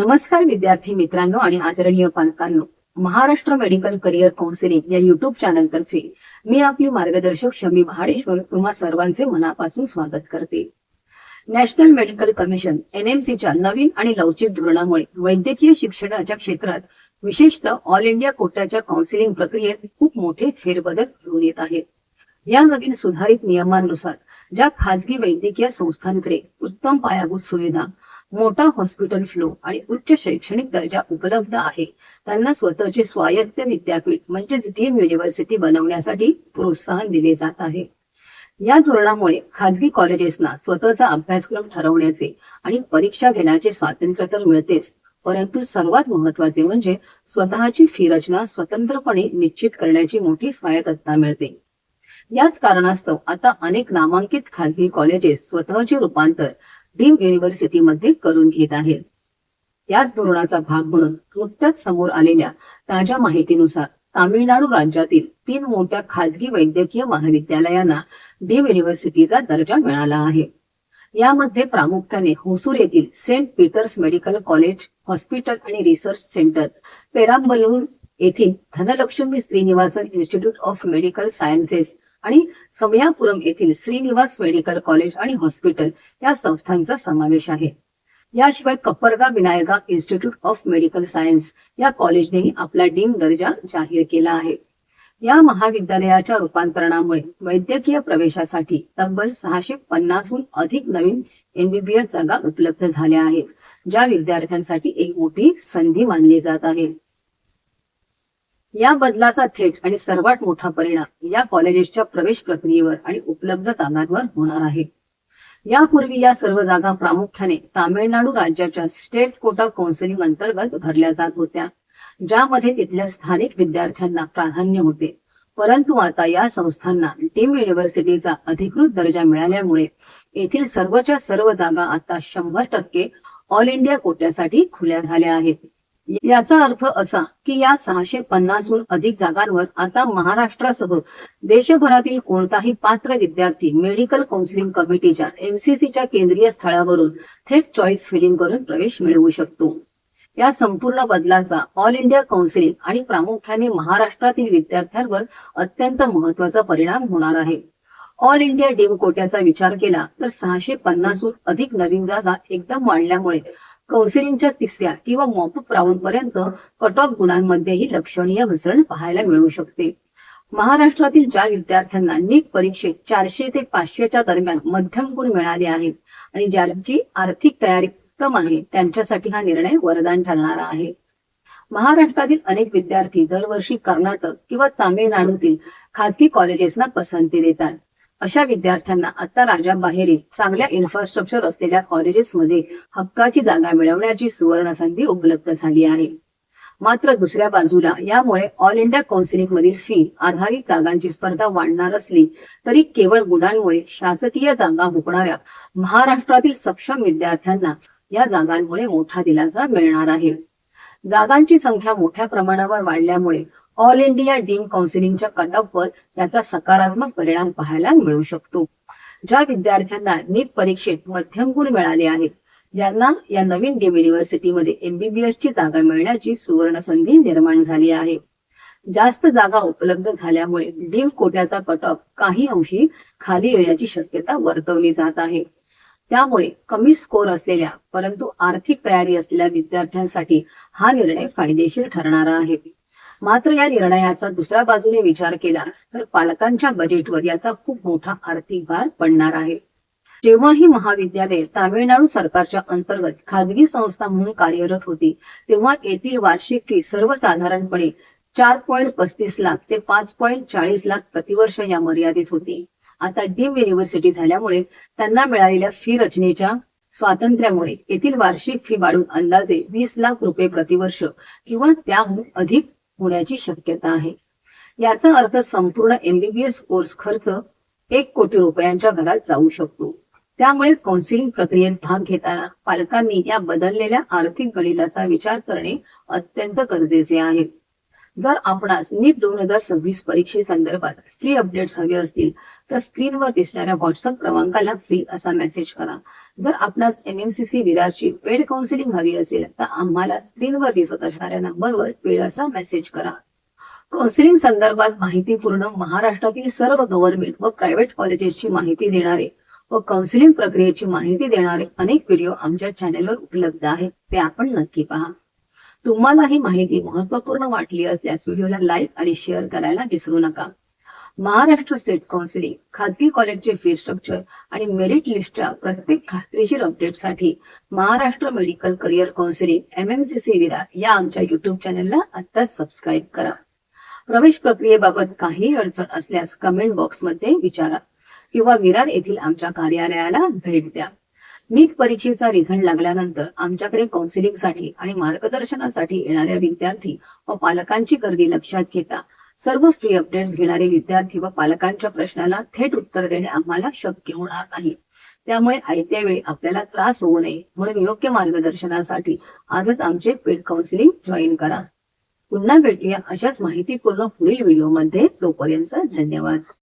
नमस्कार विद्यार्थी मित्रांनो आणि आदरणीय पालकांनो, महाराष्ट्र मेडिकल करिअर काउन्सिलिंग या युट्यूब चॅनल तर्फे मी आपली मार्गदर्शक शमी महाडेश्वर तुम्हा सर्वांचे मनापासून स्वागत करते. नॅशनल मेडिकल कमिशन NMCच्या नवीन आणि लवचिक धोरणामुळे वैद्यकीय शिक्षणाच्या क्षेत्रात विशेषतः ऑल इंडिया कोट्याच्या काउन्सिलिंग प्रक्रियेत खूप मोठे फेरबदल घडून येत आहेत. या नवीन सुधारित नियमांनुसार ज्या खासगी वैद्यकीय संस्थांकडे उत्तम पायाभूत सुविधा, मोठा हॉस्पिटल फ्लो आणि उच्च शैक्षणिक दर्जा उपलब्ध आहे, त्यांना स्वतःचे स्वायत्त विद्यापीठ म्हणजेच डीम युनिव्हर्सिटी बनवण्यासाठी प्रोत्साहन दिले जात आहे. या धोरणामुळे खासगी कॉलेजेसना स्वतःचा अभ्यासक्रम ठरवण्याचे आणि परीक्षा घेण्याचे स्वातंत्र्य तर मिळतेच, परंतु सर्वात महत्वाचे म्हणजे स्वतःची फी रचना स्वतंत्रपणे निश्चित करण्याची मोठी स्वायत्तता मिळते. याच कारणास्तव आता अनेक नामांकित खासगी कॉलेजेस स्वतःचे रूपांतर डीम युनिव्हर्सिटीमध्ये करून घेत आहेत. याच धोरणाचा भाग म्हणून नुकत्याच समोर आलेल्या ताज्या माहितीनुसार तामिळनाडू राज्यातील 3 मोठ्या खासगी वैद्यकीय महाविद्यालयांना डीम युनिव्हर्सिटीचा दर्जा मिळाला आहे. यामध्ये प्रामुख्याने होसूर येथील Saint Peter's medical college, hospital आणि रिसर्च सेंटर, पेराम्बलूर येथील Dhanalakshmi Srinivasan institute of medical sciences आणि समयापुरम येथील श्रीनिवास मेडिकल कॉलेज आणि हॉस्पिटल या संस्थांचा समावेश आहे. याशिवाय Karpaga Vinayaka institute of medical science या कॉलेजनेही आपला डीम दर्जा जाहीर केला आहे. या महाविद्यालयाच्या रूपांतरणामुळे वैद्यकीय प्रवेशासाठी तब्बल 650हून अधिक नवीन MBBS जागा उपलब्ध झाल्या आहेत, ज्या विद्यार्थ्यांसाठी एक मोठी संधी मानली जात आहे. या बदलाचा थेट आणि सर्वात मोठा परिणाम या कॉलेजेसच्या प्रवेश प्रक्रियेवर आणि उपलब्ध जागांवर होणार आहे. यापूर्वी या सर्व जागा प्रामुख्याने तामिळनाडू राज्याच्या स्टेट कोटा काउन्सिलिंग अंतर्गत भरल्या जात होत्या, ज्यामध्ये तिथल्या स्थानिक विद्यार्थ्यांना प्राधान्य होते. परंतु आता या संस्थांना डीम युनिव्हर्सिटीचा अधिकृत दर्जा मिळाल्यामुळे येथील सर्वच्या सर्व जागा आता 100% ऑल इंडिया कोट्यासाठी खुल्या झाल्या आहेत. याचा अर्थ असा की या 650हून अधिक जागांवर आता महाराष्ट्रासह देशभरातील कोणताही पात्र विद्यार्थी मेडिकल काउन्सिलिंग कमिटीच्या MCCच्या केंद्रीय स्थळावरून थेट चॉईस फिलिंग करून प्रवेश मिळवू शकतो. या संपूर्ण बदलाचा ऑल इंडिया काउन्सिलिंग आणि प्रामुख्याने महाराष्ट्रातील विद्यार्थ्यांवर अत्यंत महत्वाचा परिणाम होणार आहे. ऑल इंडिया डीम कोट्याचा विचार केला तर 650हून अधिक नवीन जागा एकदम वाढल्यामुळे काउन्सिलिंगच्या 3ऱ्या किंवा मॉपअप राऊंड पर्यंत कट ऑफ गुणांमध्येही लक्षणीय घसरण पाहायला मिळू शकते. महाराष्ट्रातील ज्या विद्यार्थ्यांना नीट परीक्षेत 400 ते 500च्या दरम्यान मध्यम गुण मिळाले आहेत आणि ज्यांची आर्थिक तयारी उत्तम आहे, त्यांच्यासाठी हा निर्णय वरदान ठरणारा आहे. महाराष्ट्रातील अनेक विद्यार्थी दरवर्षी कर्नाटक किंवा तामिळनाडूतील खासगी कॉलेजेसना पसंती देतात. अशा विद्यार्थ्यांना आता राज्याबाहेरील चांगल्या इन्फ्रास्ट्रक्चर असलेल्या कॉलेजेसमध्ये हक्काची जागा मिळवण्याची सुवर्ण संधी उपलब्ध झाली आहे. मात्र दुसऱ्या बाजूला यामुळे ऑल इंडिया काउन्सिलिंग मधील फी आधारित जागांची स्पर्धा वाढणार असली तरी केवळ गुणांमुळे शासकीय जागा हुकणाऱ्या महाराष्ट्रातील सक्षम विद्यार्थ्यांना या जागांमुळे मोठा दिलासा मिळणार आहे. जागांची संख्या मोठ्या प्रमाणावर वाढल्यामुळे ऑल इंडिया डीम काउन्सिलिंगच्या कट ऑफवर याचा सकारात्मक परिणाम पाहायला मिळू शकतो. ज्या विद्यार्थ्यांना नीट परीक्षेत मध्यम गुण मिळाले आहेत, ज्यांना या नवीन डीम युनिव्हर्सिटीमध्ये MBBS ची जागा मिळण्याची सुवर्ण संधी निर्माण झाली आहे. जास्त जागा उपलब्ध झाल्यामुळे डीम कोट्याचा कट ऑफ काही अंशी खाली येण्याची शक्यता वर्तवली जात आहे. त्यामुळे कमी स्कोर असलेल्या परंतु आर्थिक तयारी असलेल्या विद्यार्थ्यांसाठी हा निर्णय फायदेशीर ठरणारा आहे. मात्र या निर्णयाचा दुसऱ्या बाजूने विचार केला तर पालकांच्या बजेटवर याचा खूप मोठा आर्थिक भार पडणार आहे. जेव्हा ही महाविद्यालये तामिळनाडू सरकारच्या अंतर्गत खाजगी संस्था म्हणून कार्यरत होती, तेव्हा येथील वार्षिक फी सर्वसाधारणपणे 4.35 लाख ते 5.40 लाख प्रतिवर्ष या मर्यादित होती. आता डीम युनिव्हर्सिटी झाल्यामुळे त्यांना मिळालेल्या फी रचनेच्या स्वातंत्र्यामुळे येथील वार्षिक फी वाढून अंदाजे 20 लाख रुपये प्रतिवर्ष किंवा त्याहून अधिक होण्याची शक्यता आहे. याचा अर्थ संपूर्ण MBBS कोर्स खर्च 1 कोटी रुपयांच्या घरात जाऊ शकतो. त्यामुळे काउन्सिलिंग प्रक्रियेत भाग घेताना पालकांनी या बदललेल्या आर्थिक गणिताचा विचार करणे अत्यंत गरजेचे आहे. जर आपणास नीट 2026 परीक्षेसंदर्भात फ्री अपडेट्स हवे असतील तर स्क्रीनवर दिसणाऱ्या व्हॉट्सअप क्रमांकाला फ्री असा मेसेज करा. जर आपणास MMCC विरारची पेड काउन्सिलिंग हवी असेल तर आम्हाला स्क्रीनवर दिसत असणाऱ्या नंबरवर पेड असा मेसेज करा. काउन्सिलिंग संदर्भात माहितीपूर्ण महाराष्ट्रातील सर्व गव्हर्नमेंट व प्रायव्हेट कॉलेजेसची माहिती देणारे व काउन्सिलिंग प्रक्रियेची माहिती देणारे अनेक व्हिडिओ आमच्या चॅनेलवर उपलब्ध आहेत, ते आपण नक्की पहा. तुम्हाला ही माहिती महत्त्वपूर्ण वाटली असल्यास व्हिडिओला लाईक आणि शेअर करायला विसरू नका. महाराष्ट्र स्टेट काउन्सिलिंग, खाजगी कॉलेजचे फी स्ट्रक्चर आणि मेरिट लिस्टच्या प्रत्येक खात्रीशीर अपडेटसाठी Maharashtra medical career counselling MMCC Virar या आमच्या युट्यूब चॅनलला आत्ताच सबस्क्राईब करा. प्रवेश प्रक्रियेबाबत काही अडचण असल्यास कमेंट बॉक्समध्ये विचारा किंवा विरार येथील आमच्या कार्यालयाला भेट द्या. नीट परीक्षेचा रिझल्ट लागल्यानंतर आमच्याकडे काउन्सिलिंगसाठी आणि मार्गदर्शनासाठी येणाऱ्या विद्यार्थी व पालकांची गर्दी लक्षात घेता सर्व फ्री अपडेट्स घेणारे विद्यार्थी व पालकांच्या प्रश्नाला थेट उत्तर देणे आम्हाला शक्य होणार नाही. त्यामुळे आयत्या वेळी आपल्याला त्रास होऊ नये म्हणून योग्य मार्गदर्शनासाठी आजच आमचे पेड काउन्सिलिंग जॉईन करा. पुन्हा भेटूया अशाच माहितीपूर्ण पुढील व्हिडिओमध्ये. तोपर्यंत धन्यवाद.